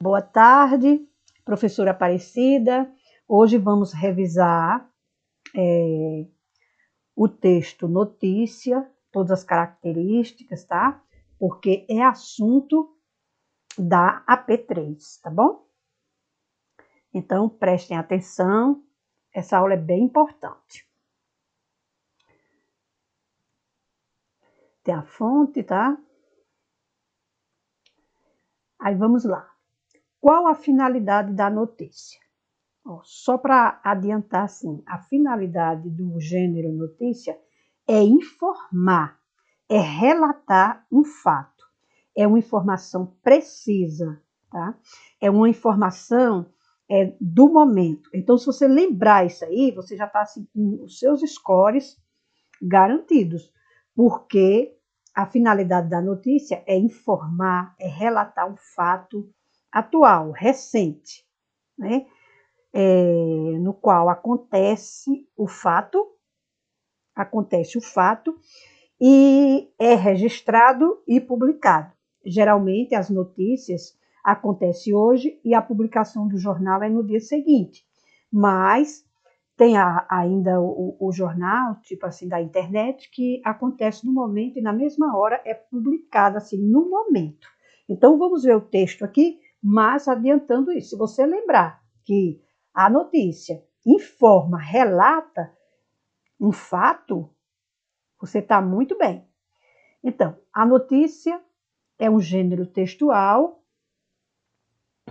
Boa tarde, professora Aparecida. Hoje vamos revisar o texto notícia, todas as características, tá? Porque é assunto da AP3, tá bom? Então, prestem atenção, essa aula é bem importante. Tem a fonte, tá? Aí vamos lá. Qual a finalidade da notícia? Só para adiantar, assim, a finalidade do gênero notícia é informar, é relatar um fato, é uma informação precisa, tá? É uma informação do momento. Então, se você lembrar isso aí, você já está assim, com os seus scores garantidos, porque a finalidade da notícia é informar, é relatar um fato atual, recente, né? No qual acontece o fato e é registrado e publicado. Geralmente as notícias acontecem hoje e a publicação do jornal é no dia seguinte, mas tem ainda o jornal, tipo assim, da internet, que acontece no momento e na mesma hora é publicado assim, no momento. Então vamos ver o texto aqui, mas adiantando isso, se você lembrar que a notícia informa, relata um fato, você está muito bem. Então, a notícia é um gênero textual,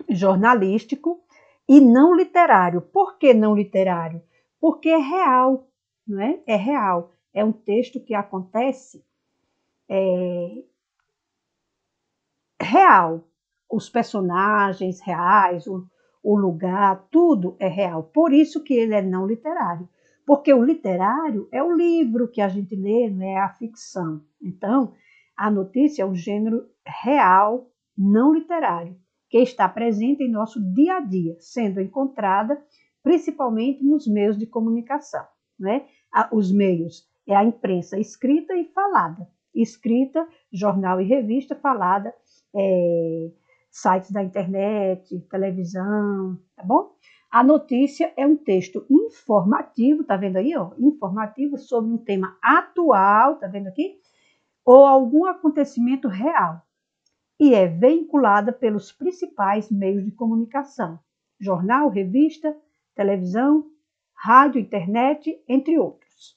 jornalístico e não literário. Por que não literário? Porque é real, não é? É real. É um texto que acontece real. Os personagens reais, o lugar, tudo é real. Por isso que ele é não literário. Porque o literário é o livro que a gente lê, não é a ficção. Então, a notícia é um gênero real, não literário, que está presente em nosso dia a dia, sendo encontrada principalmente nos meios de comunicação. Né? Os meios é a imprensa escrita e falada. Escrita, jornal e revista, falada, sites da internet, televisão, tá bom? A notícia é um texto informativo, tá vendo aí, ó? Informativo sobre um tema atual, tá vendo aqui? Ou algum acontecimento real. E é veiculada pelos principais meios de comunicação: jornal, revista, televisão, rádio, internet, entre outros.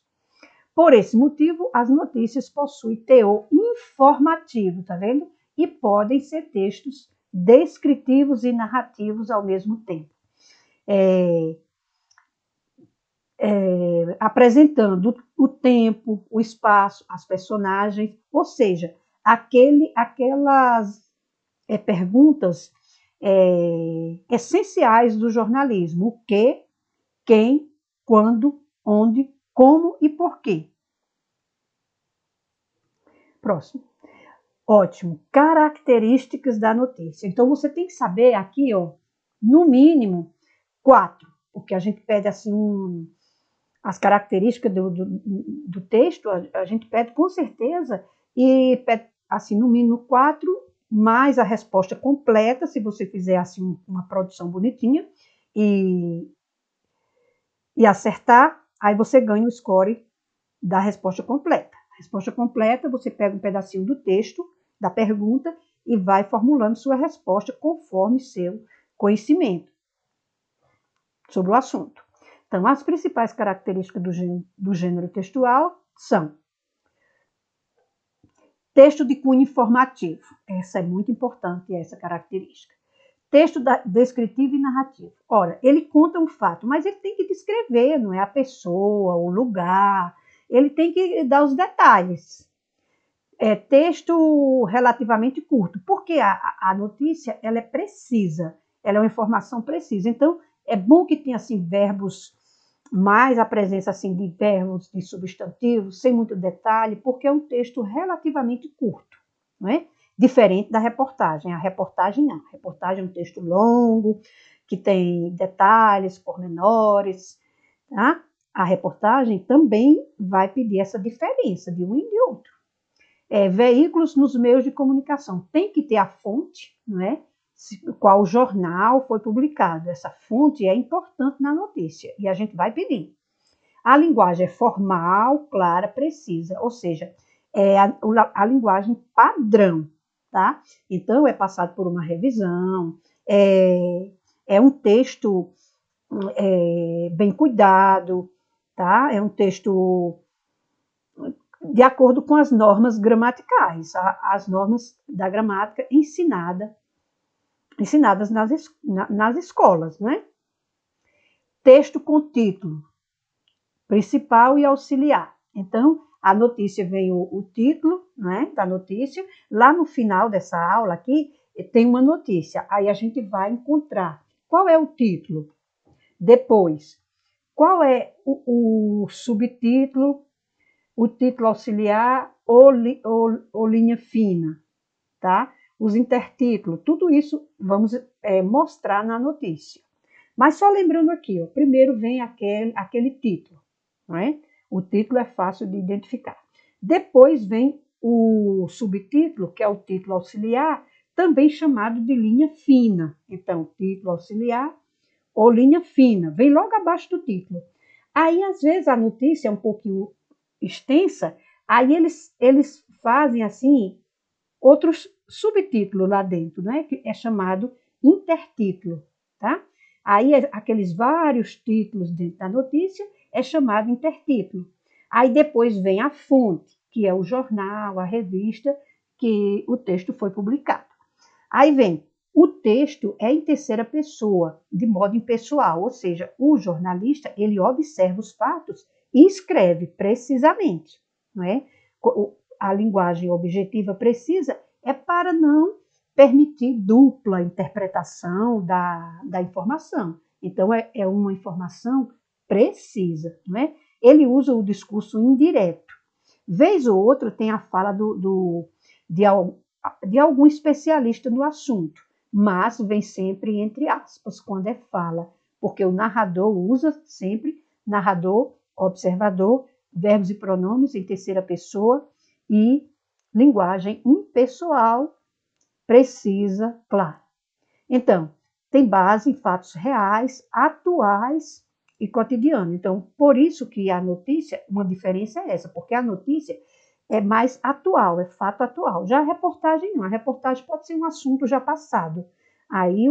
Por esse motivo, as notícias possuem teor informativo, tá vendo? E podem ser textos descritivos e narrativos ao mesmo tempo. Apresentando o tempo, o espaço, as personagens, ou seja, aquelas perguntas essenciais do jornalismo: o que, quem, quando, onde, como e porquê. Próximo. Ótimo. Características da notícia. Então, você tem que saber aqui, ó, no mínimo, 4, porque a gente pede assim as características do texto, a gente pede com certeza, e pede assim, no mínimo 4, mais a resposta completa, se você fizer assim uma produção bonitinha, e acertar, aí você ganha o score da resposta completa. A resposta completa, você pega um pedacinho do texto, da pergunta, e vai formulando sua resposta conforme seu conhecimento sobre o assunto. Então, as principais características do gênero textual são: texto de cunho informativo. Essa é muito importante, essa característica. Texto descritivo e narrativo. Ora, ele conta um fato, mas ele tem que descrever, não é a pessoa, o lugar, ele tem que dar os detalhes. Texto relativamente curto, porque a notícia ela é precisa, ela é uma informação precisa. Então, é bom que tenha assim, verbos, mais a presença assim, de verbos, de substantivos, sem muito detalhe, porque é um texto relativamente curto, não é? Diferente da reportagem. A reportagem não. A reportagem é um texto longo, que tem detalhes, pormenores. Tá? A reportagem também vai pedir essa diferença de um e de outro. Veículos nos meios de comunicação. Tem que ter a fonte, não é? qual jornal foi publicado. Essa fonte é importante na notícia e a gente vai pedir. A linguagem é formal, clara, precisa, ou seja, é a linguagem padrão, tá? Então, é passado por uma revisão, é um texto bem cuidado, tá? É um texto de acordo com as normas gramaticais, as normas da gramática ensinadas nas escolas, né? Texto com título principal e auxiliar. Então, a notícia vem o título, né, da notícia. Lá no final dessa aula aqui, tem uma notícia. Aí a gente vai encontrar qual é o título. Depois, qual é o subtítulo, o título auxiliar ou linha fina, tá? Os intertítulos, tudo isso vamos mostrar na notícia. Mas só lembrando aqui, ó, primeiro vem aquele título, não é? O título é fácil de identificar. Depois vem o subtítulo, que é o título auxiliar, também chamado de linha fina. Então, título auxiliar ou linha fina, vem logo abaixo do título. Aí, às vezes, a notícia é um pouquinho extensa, aí eles fazem, assim, outros subtítulos lá dentro, né? Que é chamado intertítulo, tá? Aí, aqueles vários títulos dentro da notícia é chamado intertítulo. Aí, depois vem a fonte, que é o jornal, a revista, que o texto foi publicado. Aí vem, o texto é em terceira pessoa, de modo impessoal, ou seja, o jornalista, ele observa os fatos e escreve precisamente, não é? A linguagem objetiva precisa é para não permitir dupla interpretação da informação. Então, é uma informação precisa, não é? Ele usa o discurso indireto. Vez ou outra tem a fala de algum especialista no assunto, mas vem sempre entre aspas quando é fala, porque o narrador usa sempre narrador, observador, verbos e pronomes em terceira pessoa e linguagem impessoal, precisa, clara. Então, tem base em fatos reais, atuais e cotidianos. Então, por isso que a notícia, uma diferença é essa, porque a notícia é mais atual, é fato atual. Já a reportagem não, a reportagem pode ser um assunto já passado. Aí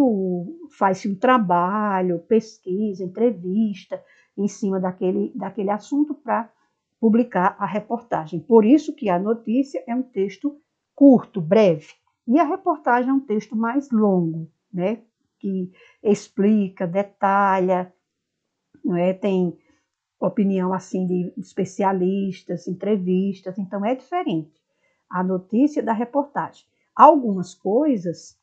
faz-se um trabalho, pesquisa, entrevista em cima daquele assunto para publicar a reportagem. Por isso que a notícia é um texto curto, breve, e a reportagem é um texto mais longo, né? Que explica, detalha, não é? Tem opinião assim de especialistas, entrevistas, então é diferente a notícia da reportagem. Algumas coisas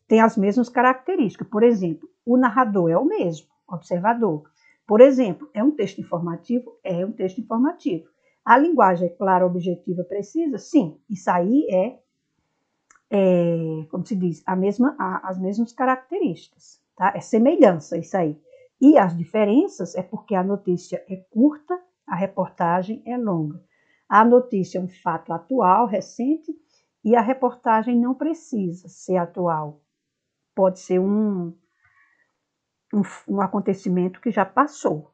têm as mesmas características, por exemplo, o narrador é o mesmo, observador. Por exemplo, é um texto informativo? É um texto informativo. A linguagem é clara, objetiva, precisa? Sim, isso aí como se diz, as mesmas características, tá? É semelhança isso aí. E as diferenças é porque a notícia é curta, a reportagem é longa. A notícia é um fato atual, recente, e a reportagem não precisa ser atual. Pode ser um acontecimento que já passou.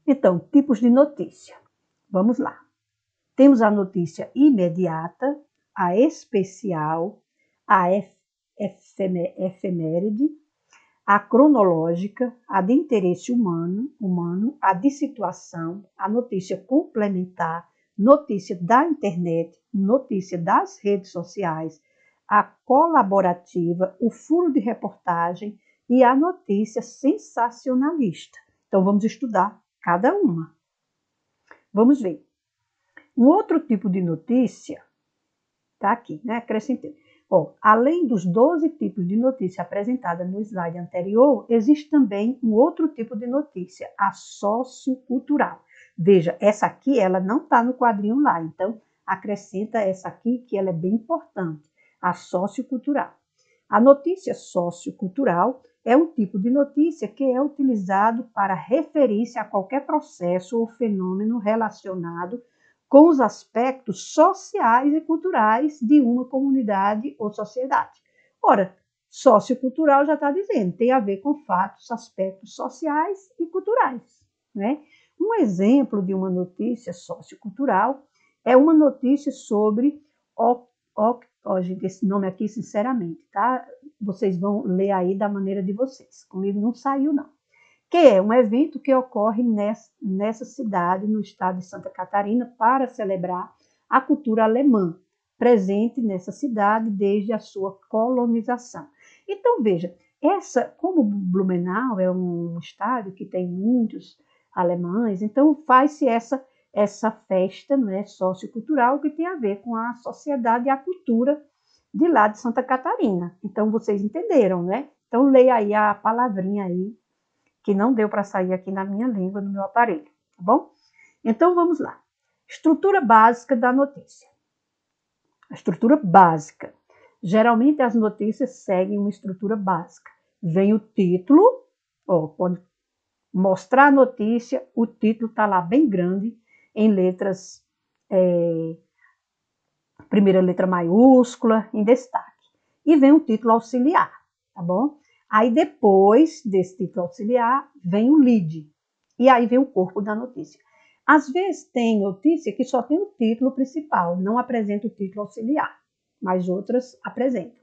Então, tipos de notícia. Vamos lá. Temos a notícia imediata, a especial, a efeméride, a cronológica, a de interesse humano, a de situação, a notícia complementar, notícia da internet, notícia das redes sociais, a colaborativa, o furo de reportagem e a notícia sensacionalista. Então, vamos estudar cada uma. Vamos ver. Um outro tipo de notícia, está aqui, né? Acrescentei. Além dos 12 tipos de notícia apresentada no slide anterior, existe também um outro tipo de notícia, a sociocultural. Veja, essa aqui ela não está no quadrinho lá, então acrescenta essa aqui que ela é bem importante, a sociocultural. A notícia sociocultural é um tipo de notícia que é utilizado para referir-se a qualquer processo ou fenômeno relacionado com os aspectos sociais e culturais de uma comunidade ou sociedade. Ora, sociocultural já está dizendo, tem a ver com fatos, aspectos sociais e culturais, né? Um exemplo de uma notícia sociocultural é uma notícia sobre, gente, esse nome aqui, sinceramente, tá? Vocês vão ler aí da maneira de vocês. Comigo não saiu, não. Que é um evento que ocorre nessa cidade, no estado de Santa Catarina, para celebrar a cultura alemã, presente nessa cidade desde a sua colonização. Então, veja, como Blumenau é um estado que tem muitos alemães, então faz-se essa festa, né, sociocultural que tem a ver com a sociedade e a cultura de lá de Santa Catarina. Então, vocês entenderam, né? Então, leia aí a palavrinha aí, que não deu para sair aqui na minha língua, no meu aparelho, tá bom? Então, vamos lá. Estrutura básica da notícia. A estrutura básica. Geralmente, as notícias seguem uma estrutura básica. Vem o título, pode mostrar a notícia, o título está lá bem grande, em letras, primeira letra maiúscula, em destaque. E vem um título auxiliar, tá bom? Aí depois desse título auxiliar, vem o lead. E aí vem o corpo da notícia. Às vezes tem notícia que só tem o título principal, não apresenta o título auxiliar, mas outras apresentam.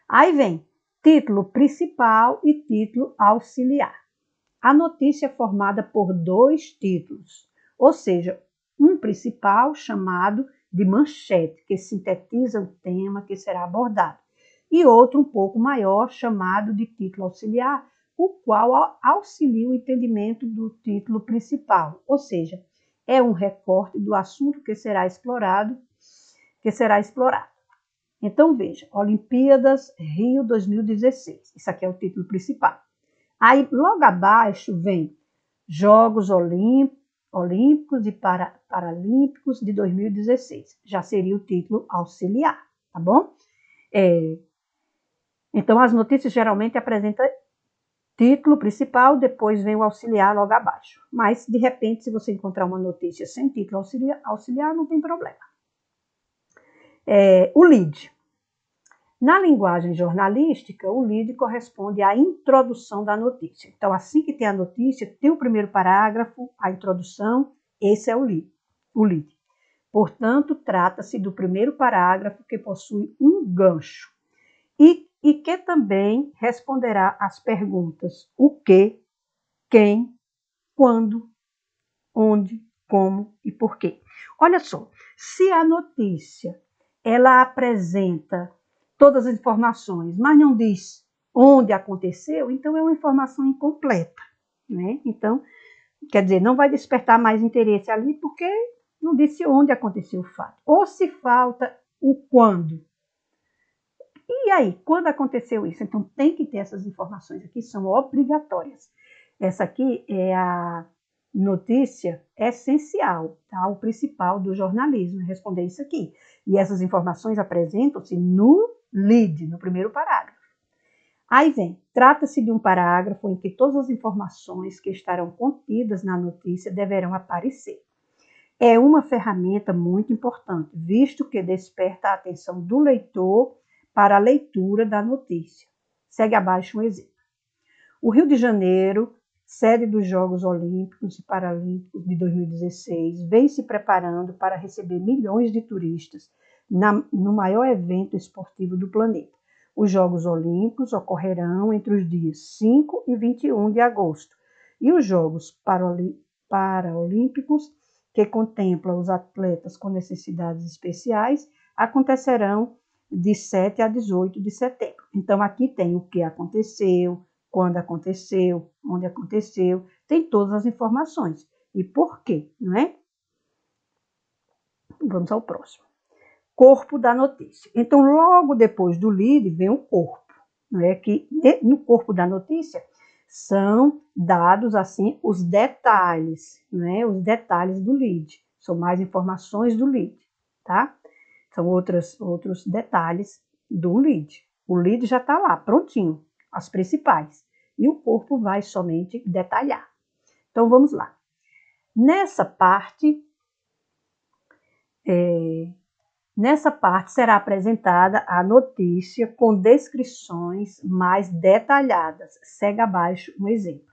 Aí vem título principal e título auxiliar. A notícia é formada por 2 títulos, ou seja, um principal chamado de manchete, que sintetiza o tema que será abordado, e outro um pouco maior, chamado de título auxiliar, o qual auxilia o entendimento do título principal, ou seja, é um recorte do assunto que será explorado. Então, veja, Olimpíadas Rio 2016, isso aqui é o título principal. Aí, logo abaixo, vem Jogos Olímpicos e Paralímpicos de 2016. Já seria o título auxiliar, tá bom? Então, as notícias geralmente apresentam título principal, depois vem o auxiliar logo abaixo. Mas, de repente, se você encontrar uma notícia sem título auxiliar, não tem problema. O lead. Na linguagem jornalística, o lead corresponde à introdução da notícia. Então, assim que tem a notícia, tem o primeiro parágrafo, a introdução, esse é o lead. Portanto, trata-se do primeiro parágrafo que possui um gancho e que também responderá às perguntas o que, quem, quando, onde, como e por quê. Olha só, se a notícia ela apresenta todas as informações, mas não diz onde aconteceu, então é uma informação incompleta, né? Então, quer dizer, não vai despertar mais interesse ali porque não disse onde aconteceu o fato. Ou se falta o quando. E aí, quando aconteceu isso? Então, tem que ter essas informações aqui, são obrigatórias. Essa aqui é a notícia essencial, tá? O principal do jornalismo, responder isso aqui. E essas informações apresentam-se no lead, no primeiro parágrafo. Aí vem, trata-se de um parágrafo em que todas as informações que estarão contidas na notícia deverão aparecer. É uma ferramenta muito importante, visto que desperta a atenção do leitor para a leitura da notícia. Segue abaixo um exemplo. O Rio de Janeiro, sede dos Jogos Olímpicos e Paralímpicos de 2016, vem se preparando para receber milhões de turistas no maior evento esportivo do planeta. Os Jogos Olímpicos ocorrerão entre os dias 5 e 21 de agosto e os Jogos Paralímpicos, que contemplam os atletas com necessidades especiais, acontecerão de 7 a 18 de setembro. Então, aqui tem o que aconteceu, quando aconteceu, onde aconteceu, tem todas as informações. E por quê, não é? Vamos ao próximo. Corpo da notícia. Então, logo depois do lead vem o corpo, não é? Que no corpo da notícia são dados assim os detalhes, né? Os detalhes do lead. São mais informações do lead, tá? São outros detalhes do lead. O lead já está lá, prontinho, as principais. E o corpo vai somente detalhar. Então, vamos lá. Nessa parte, Nessa parte será apresentada a notícia com descrições mais detalhadas. Segue abaixo um exemplo.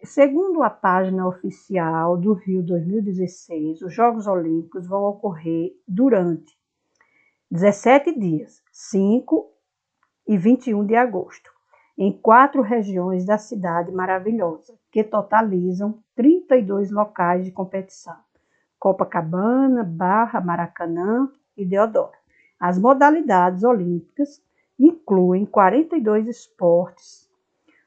Segundo a página oficial do Rio 2016, os Jogos Olímpicos vão ocorrer durante 17 dias, 5 e 21 de agosto, em 4 regiões da cidade maravilhosa, que totalizam 32 locais de competição: Copacabana, Barra, Maracanã e Deodoro. As modalidades olímpicas incluem 42 esportes,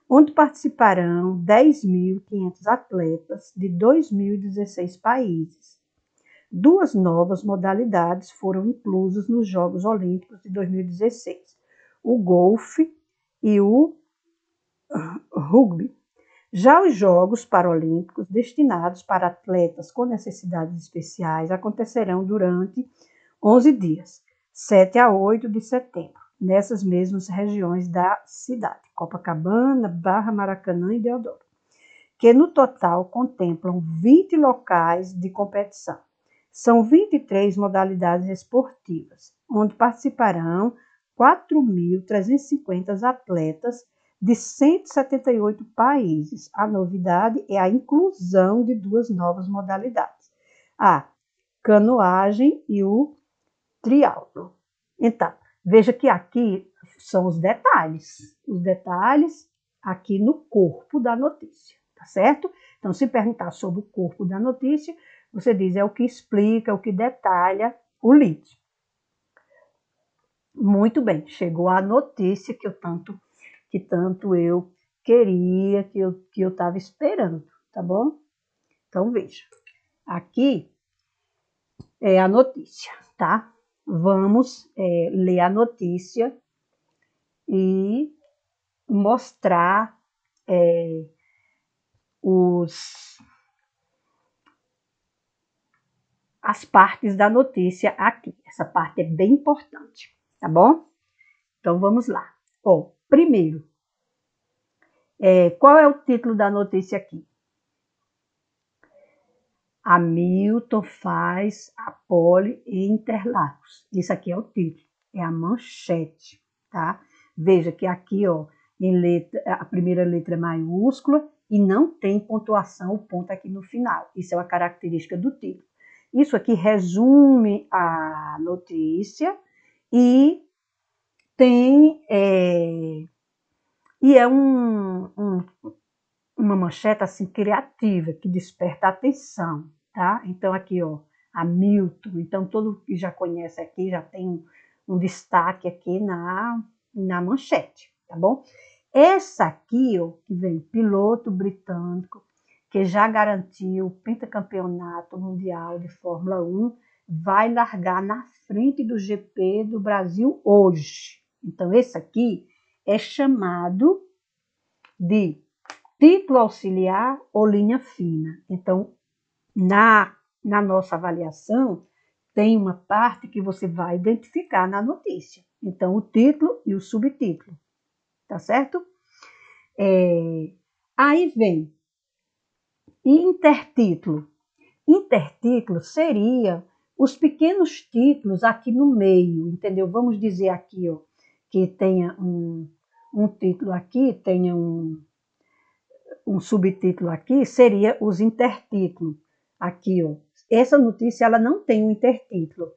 onde participarão 10.500 atletas de 2.016 países. 2 novas modalidades foram inclusas nos Jogos Olímpicos de 2016, o golfe e o rugby. Já os Jogos Paralímpicos, destinados para atletas com necessidades especiais, acontecerão durante 11 dias, 7 a 8 de setembro, nessas mesmas regiões da cidade, Copacabana, Barra, Maracanã e Deodoro, que no total contemplam 20 locais de competição. São 23 modalidades esportivas, onde participarão 4.350 atletas de 178 países. A novidade é a inclusão de 2 novas modalidades, a canoagem e o triatlo. Então, veja que aqui são os detalhes aqui no corpo da notícia, tá certo? Então, se perguntar sobre o corpo da notícia, você diz, é o que explica, o que detalha o lead. Muito bem, chegou a notícia que tanto eu queria, que eu estava esperando, tá bom? Então, veja, aqui é a notícia, tá? Vamos ler a notícia e mostrar as partes da notícia aqui. Essa parte é bem importante, tá bom? Então, vamos lá. Ó, primeiro, qual é o título da notícia aqui? Hamilton faz a pole em Interlagos. Isso aqui é o título, é a manchete, tá? Veja que aqui, ó, a primeira letra é maiúscula e não tem pontuação, o ponto aqui no final. Isso é uma característica do título. Isso aqui resume a notícia e é uma manchete assim criativa, que desperta a atenção, tá? Então aqui, ó, Hamilton, então todo que já conhece aqui já tem um destaque aqui na manchete, tá bom? Essa aqui, ó, que vem, piloto britânico, que já garantiu o pentacampeonato mundial de Fórmula 1, vai largar na frente do GP do Brasil hoje. Então esse aqui é chamado de título auxiliar ou linha fina. Então, na nossa avaliação, tem uma parte que você vai identificar na notícia. Então, o título e o subtítulo, tá certo? Aí vem intertítulo. Intertítulo seria os pequenos títulos aqui no meio, entendeu? Vamos dizer aqui, ó, que tenha um título aqui, tenha um subtítulo aqui, seria os intertítulos. Aqui, ó. Essa notícia ela não tem um intertítulo,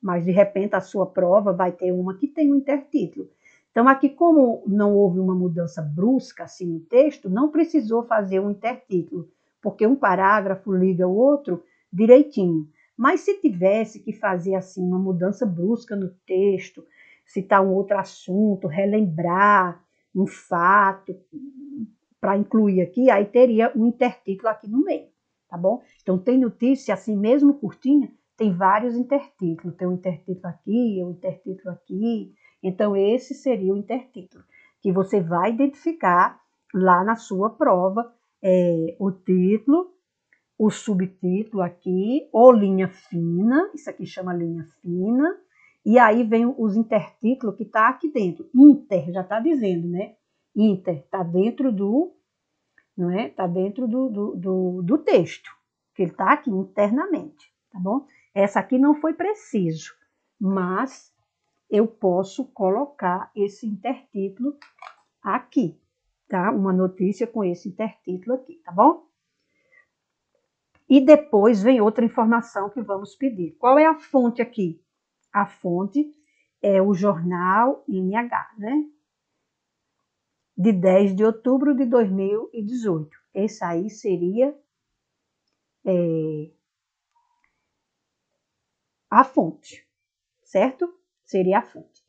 mas de repente a sua prova vai ter uma que tem um intertítulo. Então aqui, como não houve uma mudança brusca assim no texto, não precisou fazer um intertítulo, porque um parágrafo liga o outro direitinho. Mas se tivesse que fazer assim uma mudança brusca no texto, citar um outro assunto, relembrar um fato, para incluir aqui, aí teria um intertítulo aqui no meio, tá bom? Então, tem notícia, assim mesmo curtinha, tem vários intertítulos. Tem um intertítulo aqui, um intertítulo aqui. Então, esse seria o intertítulo, que você vai identificar lá na sua prova, o título, o subtítulo aqui, ou linha fina, isso aqui chama linha fina, e aí vem os intertítulos que está aqui dentro. Inter, já está dizendo, né? Inter, está dentro do, tá dentro do texto, que ele está aqui internamente, tá bom? Essa aqui não foi preciso, mas eu posso colocar esse intertítulo aqui, tá? Uma notícia com esse intertítulo aqui, tá bom? E depois vem outra informação que vamos pedir. Qual é a fonte aqui? A fonte é o jornal NH, né? De 10 de outubro de 2018. Esse aí seria a fonte, certo? Seria a fonte.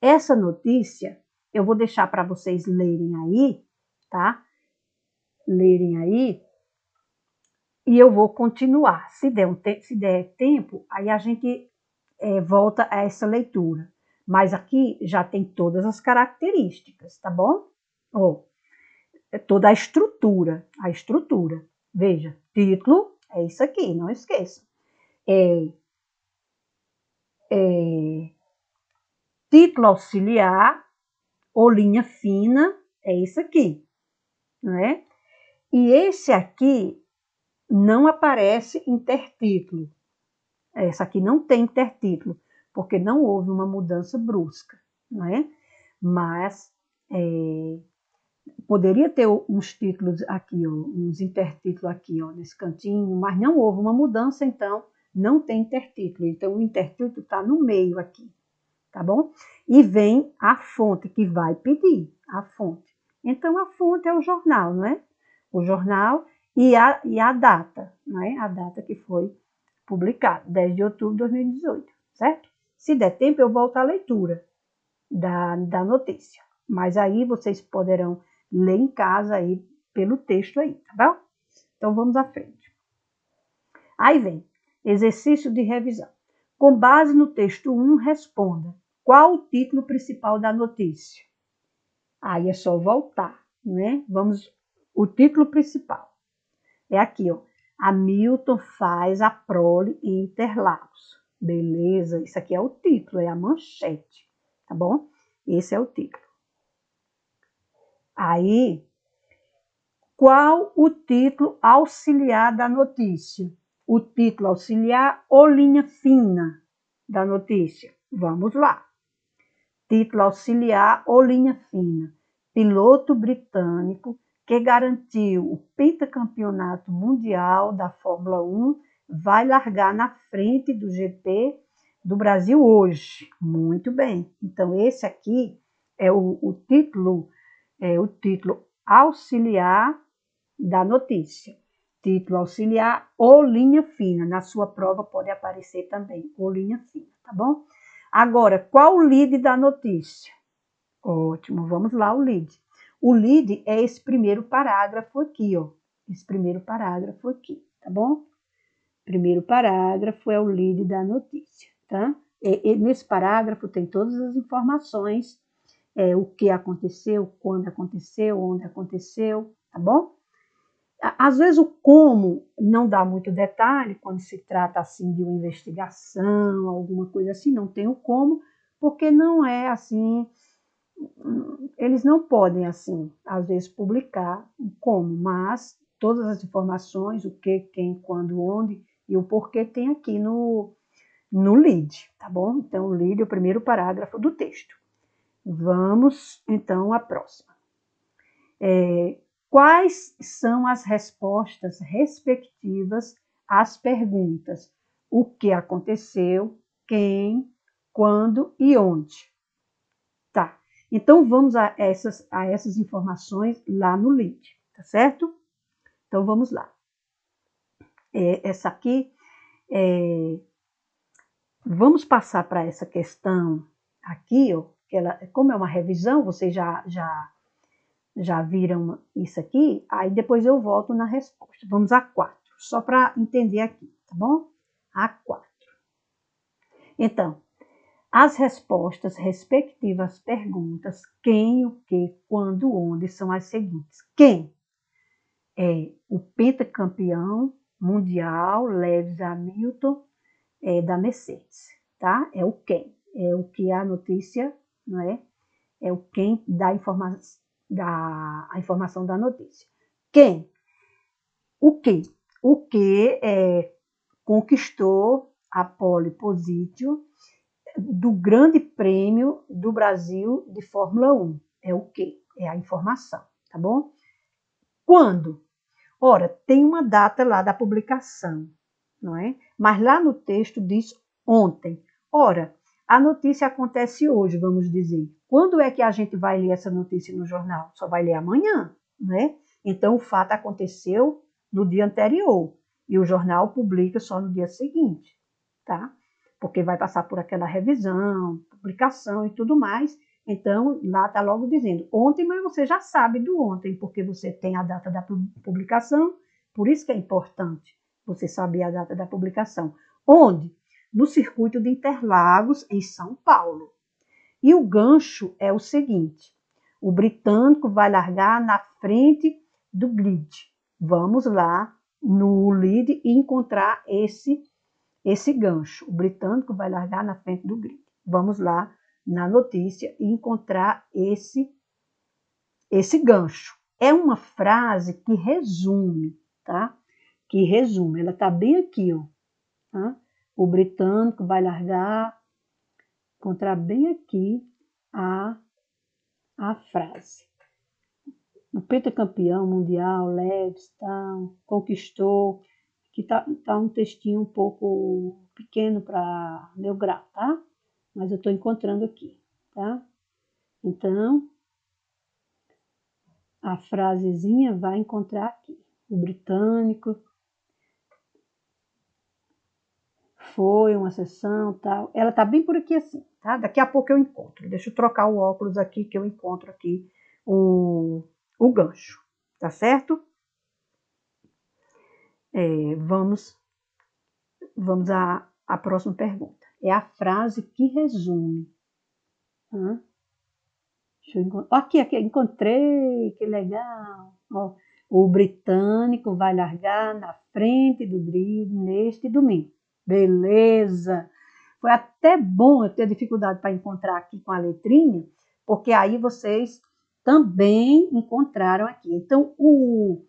Essa notícia eu vou deixar para vocês lerem aí, tá? Lerem aí. E eu vou continuar. Se der tempo, aí a gente volta a essa leitura. Mas aqui já tem todas as características, tá bom? Toda a estrutura. Veja, título é isso aqui, não esqueça. Título auxiliar ou linha fina é isso aqui, não é? E esse aqui não aparece intertítulo. Essa aqui não tem intertítulo, porque não houve uma mudança brusca, não é? Mas poderia ter uns títulos aqui, ó, uns intertítulos aqui, ó, nesse cantinho, mas não houve uma mudança, então não tem intertítulo. Então o intertítulo está no meio aqui, tá bom? E vem a fonte que vai pedir, a fonte. Então a fonte é o jornal, não é? O jornal e a data, não é? A data que foi publicado, 10 de outubro de 2018, certo? Se der tempo, eu volto à leitura da notícia. Mas aí vocês poderão ler em casa aí pelo texto aí, tá bom? Então vamos à frente. Aí vem, exercício de revisão. Com base no texto 1, responda. Qual o título principal da notícia? Aí é só voltar, né? Vamos, o título principal é aqui, ó. Hamilton faz a prole em Interlagos. Beleza, isso aqui é o título, é a manchete, tá bom? Esse é o título. Aí, qual o título auxiliar da notícia? O título auxiliar ou linha fina da notícia? Vamos lá. Título auxiliar ou linha fina. Piloto britânico que garantiu o pentacampeonato mundial da Fórmula 1 vai largar na frente do GP do Brasil hoje. Muito bem. Então, esse aqui é o título auxiliar da notícia. Título auxiliar ou linha fina. Na sua prova pode aparecer também, ou linha fina, tá bom? Agora, qual o lead da notícia? Ótimo, vamos lá, o lead. O lead é esse primeiro parágrafo aqui, ó. Esse primeiro parágrafo aqui, tá bom? Primeiro parágrafo é o lead da notícia, tá? E nesse parágrafo tem todas as informações, o que aconteceu, quando aconteceu, onde aconteceu, tá bom? Às vezes o como não dá muito detalhe, quando se trata assim de uma investigação, alguma coisa assim, não tem o como, porque não é assim, eles não podem assim, às vezes publicar o como, mas todas as informações, o que, quem, quando, onde e o porquê tem aqui no lead, tá bom? Então o lead é o primeiro parágrafo do texto. Vamos então à próxima. Quais são as respostas respectivas às perguntas: o que aconteceu, quem, quando e onde? Tá. Então vamos a essas informações lá no lead, tá certo? Então vamos lá. Essa aqui, vamos passar para essa questão aqui, ó, que ela, como é uma revisão, vocês já viram isso aqui, aí depois eu volto na resposta. Vamos a 4, só para entender aqui, tá bom? A 4. Então, as respostas respectivas às perguntas quem, o que, quando, onde são as seguintes. Quem é o pentacampeão mundial Lewis Hamilton da Mercedes, tá? É o quem, é o que a notícia, não é? É o quem dá a informação da notícia. Quem? O que? O que conquistou a pole position do Grande Prêmio do Brasil de Fórmula 1. É o quê? É a informação, tá bom? Quando? Ora, tem uma data lá da publicação, não é? Mas lá no texto diz ontem. Ora, a notícia acontece hoje, vamos dizer. Quando é que a gente vai ler essa notícia no jornal? Só vai ler amanhã, né? Então, o fato aconteceu no dia anterior e o jornal publica só no dia seguinte, tá? Porque vai passar por aquela revisão, publicação e tudo mais. Então, lá está logo dizendo ontem, mas você já sabe do ontem, porque você tem a data da publicação, por isso que é importante você saber a data da publicação. Onde? No circuito de Interlagos, em São Paulo. E o gancho é o seguinte: o britânico vai largar na frente do grid. Vamos lá no lead e encontrar esse gancho. O britânico vai largar na frente do grid. Vamos lá na notícia e encontrar esse gancho. É uma frase que resume, tá? Que resume, ela tá bem aqui, ó. Tá? O britânico vai largar, encontrar bem aqui a frase. O pentacampeão mundial, Lewis, conquistou, que tá um textinho um pouco pequeno para meu grau, tá? Mas eu estou encontrando aqui, tá? Então, a frasezinha vai encontrar aqui. O britânico foi uma sessão, tal. Ela tá bem por aqui assim, tá? Daqui a pouco eu encontro. Deixa eu trocar o óculos aqui que eu encontro aqui o gancho, tá certo? Vamos à próxima pergunta. É a frase que resume. Deixa eu encontrar. Aqui, encontrei, que legal. Ó, o britânico vai largar na frente do grid neste domingo. Beleza! Foi até bom eu ter dificuldade para encontrar aqui com a letrinha, porque aí vocês também encontraram aqui. Então, o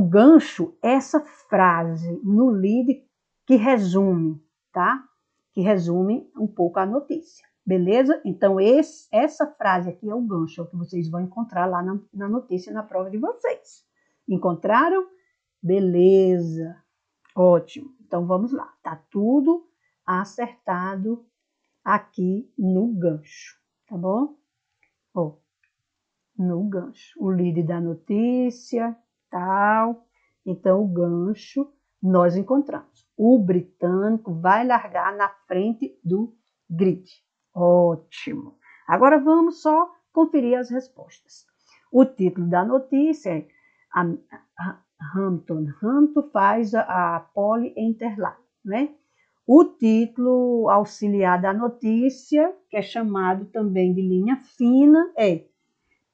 gancho, essa frase no lead que resume, tá? Que resume um pouco a notícia, beleza? Então, essa frase aqui é o gancho, é o que vocês vão encontrar lá na notícia, na prova de vocês. Encontraram? Beleza, ótimo. Então, vamos lá. Tá tudo acertado aqui no gancho, tá bom? Ó, no gancho. O lead da notícia, tal. Então, o gancho nós encontramos. O britânico vai largar na frente do grid. Ótimo. Agora vamos só conferir as respostas. O título da notícia é Hamilton faz a pole em Interlagos, né? O título auxiliar da notícia, que é chamado também de linha fina, é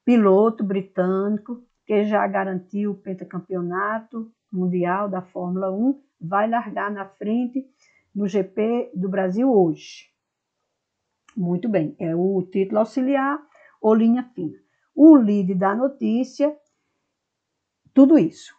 piloto britânico que já garantiu o pentacampeonato mundial da Fórmula 1, vai largar na frente no GP do Brasil hoje. Muito bem, é o título auxiliar ou linha fina. O lead da notícia, tudo isso.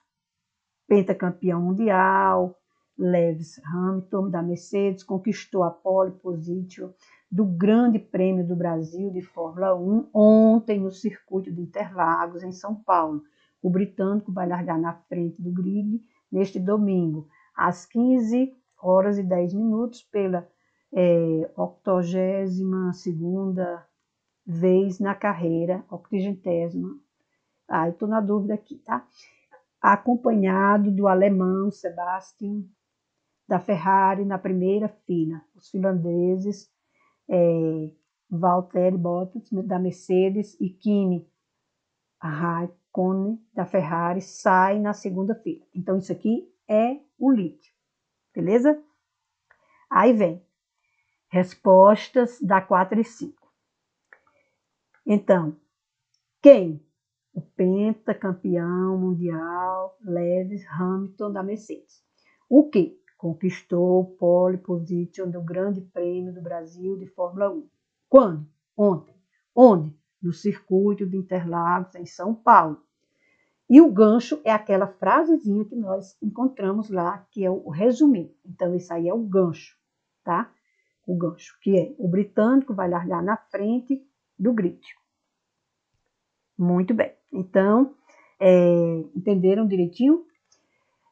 Pentacampeão mundial, Lewis Hamilton da Mercedes conquistou a pole position do Grande Prêmio do Brasil de Fórmula 1 ontem no circuito de Interlagos, em São Paulo. O britânico vai largar na frente do grid neste domingo, às 15h10, pela 82ª vez na carreira, 80ª. Eu estou na dúvida aqui, tá? Acompanhado do alemão Sebastian da Ferrari na primeira fila. Os finlandeses Valtteri Bottas da Mercedes e Kimi Raikkonen da Ferrari saem na segunda fila. Então, isso aqui é o lead, beleza? Aí vem respostas da 4 e 5. Então, quem? O pentacampeão mundial Lewis Hamilton da Mercedes. O que? Conquistou pole position do Grande Prêmio do Brasil de Fórmula 1. Quando? Ontem. Onde? No circuito de Interlagos, em São Paulo. E o gancho é aquela frasezinha que nós encontramos lá, que é o resumindo. Então, isso aí é o gancho, tá? O gancho, que é o britânico vai largar na frente do grito. Muito bem. Então, entenderam direitinho?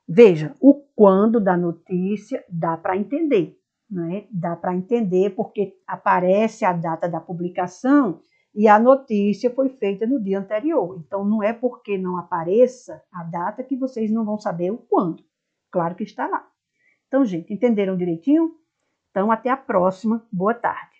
Veja, o quando da notícia dá para entender, né? Dá para entender porque aparece a data da publicação e a notícia foi feita no dia anterior. Então, não é porque não apareça a data que vocês não vão saber o quando. Claro que está lá. Então, gente, entenderam direitinho? Então, até a próxima. Boa tarde.